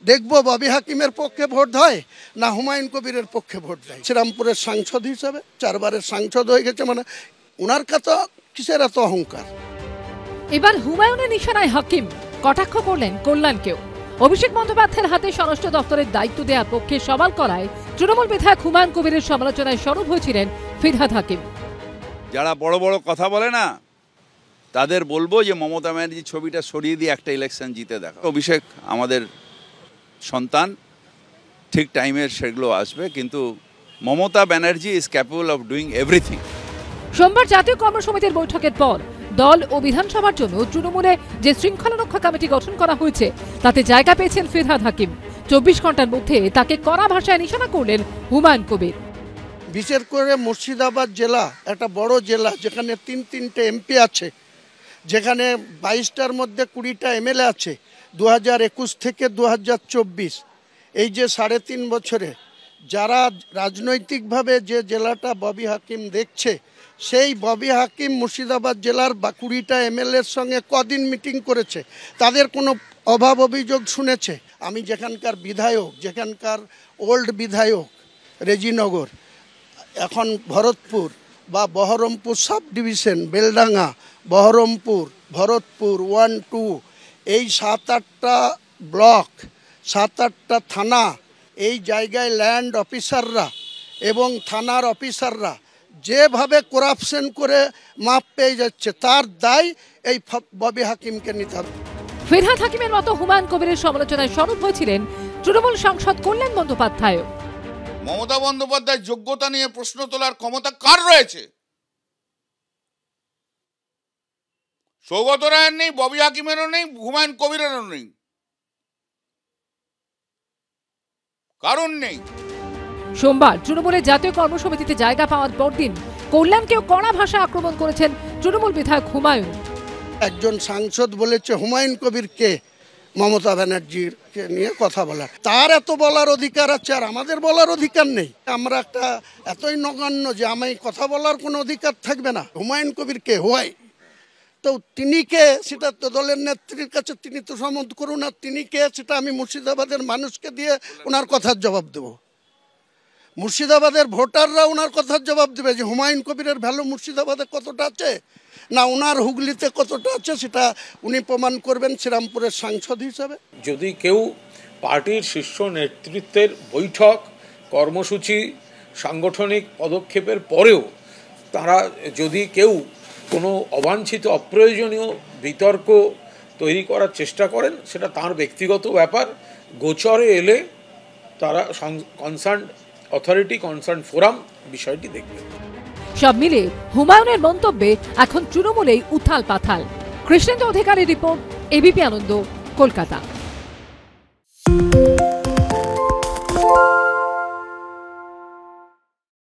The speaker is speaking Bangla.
দেখবো ববি হাকিমের পক্ষে ভোট হয় না হুমায়ুন কবিরের পক্ষে ভোট দেয়। শ্রীরামপুরের সাংসদ হিসাবে 4 বারের সাংসদ হয়ে গেছে, মানে ওনার কাছে কিসের এত অহংকার। এবার হুমায়ুনের নিশানায় হাকিম, কটাক্ষ করলেন কল্যাণকেও। অভিষেক বন্দ্যোপাধ্যায়ের হাতে স্বরাষ্ট্র দপ্তরের দায়িত্ব দেওয়ার পক্ষে সওয়াল করায় তৃণমূল বিধায়ক হুমায়ুন কবিরের সমালোচনায় সরব হয়েছিলেন ফিরহাদ হাকিম। যারা বড় বড় কথা বলে না, তাদের বলবো যে মমতা ব্যানার্জি ছবিটা সরিয়ে দিয়ে একটা ইলেকশন জিতে দেখা। অভিষেক আমাদের সন্তান, ঠিক টাইমের সেগুলো আসবে, কিন্তু Mamata Banerjee is capable of doing everything. সোমবার জাতীয় কর্মসমিতির বৈঠকের পর দল ও বিধানসভার জন্য তৃণমূলে যে শৃঙ্খলা রক্ষা কমিটি গঠন করা হয়েছে তাতে জায়গা পেয়েছেন ফিরহাদ হাকিম। 24 ঘন্টার মধ্যে তাকে কড়া ভাষায় নিশানা করলেন হুমায়ুন কবির। বিশেষ করে মুর্শিদাবাদ জেলা একটা বড় জেলা, যেখানে 3-3টে এমপি আছে, যেখানে 22টার মধ্যে 20টা এমএলএ আছে। 2021 থেকে 2024 এই যে 3.5 বছরে যারা রাজনৈতিকভাবে যে জেলাটা ববি হাকিম দেখছে, সেই ববি হাকিম মুর্শিদাবাদ জেলার 20টা এমএলএর সঙ্গে কদিন মিটিং করেছে, তাদের কোনো অভাব অভিযোগ শুনেছে? আমি যেখানকার বিধায়ক, যেখানকার ওল্ড বিধায়ক রেজিনগর, এখন ভরতপুর বা বহরমপুর সাব ডিভিশন, বেলডাঙ্গা, বহরমপুর, ভরতপুর 1-2, এই 7-8টা ব্লক, 7-8টা থানা, এই জায়গায় ল্যান্ড অফিসাররা এবং থানার অফিসাররা যেভাবে করাপশন করে মাপ পেয়ে যাচ্ছে, তার দায় এই ববি হাকিমকে নিতে হবে। ফিরহাদ হাকিমের মতো হুমায়ুন কবিরের সমালোচনায় সরব হয়েছিলেন তৃণমূল সাংসদ কল্যাণ বন্দ্যোপাধ্যায়। মমতা বন্দ্যোপাধ্যায়ের যোগ্যতা নিয়ে প্রশ্ন তোলার ক্ষমতা কার রয়েছে? সৌগত রায়ের নেই, ববি হাকিমেরও নেই, হুমায়ুন কবিরেরও নেই, কারণ নেই। সোমবার তৃণমূলের জাতীয় কর্মসমিতিতে জায়গা পাওয়ার পরদিন কল্যাণকেও কড়া ভাষায় আক্রমণ করেছেন তৃণমূল বিধায়ক হুমায়ুন। একজন সাংসদ বলেছে হুমায়ুন কবিরকে মমতা ব্যানার্জিকে নিয়ে কথা বলার, তার এত বলার অধিকার আছে আর আমাদের বলার অধিকার নেই? আমরা একটা এতই নগণ্য যে আমি কথা বলার কোনো অধিকার থাকবে না? হুমায়ুন কবিরকে হয় তো তিনি কে, সেটা তো দলের নেত্রীর কাছে তিনি তো সমর্থন করুন, আর তিনি কে সেটা আমি মুর্শিদাবাদের মানুষকে দিয়ে ওনার কথার জবাব দেব। মুর্শিদাবাদের ভোটাররা ওনার কথার জবাব দেবে যে হুমায়ুন কবিরের ভ্যালু মুর্শিদাবাদে কতটা আছে না ওনার হুগলিতে কতটা আছে, সেটা উনি প্রমাণ করবেন শ্রীরামপুরের সাংসদ হিসাবে। যদি কেউ পার্টির শীর্ষ নেতৃত্বের বৈঠক, কর্মসূচি, সাংগঠনিক পদক্ষেপের পরেও তারা যদি কেউ কোনো অবাঞ্ছিত অপ্রয়োজনীয় বিতর্ক তৈরি করার চেষ্টা করেন, সেটা তার ব্যক্তিগত ব্যাপার। গোচরে এলে তারা কনসার্ন অথরিটি, কনসার্ন ফোরাম বিষয়টি দেখবে। সব মিলে হুমায়ুনের মন্তব্যে এখন তৃণমূলেই উথাল পাথাল। কৃষ্ণেন্দ্র অধিকারী রিপোর্ট, এবিপি আনন্দ, কলকাতা।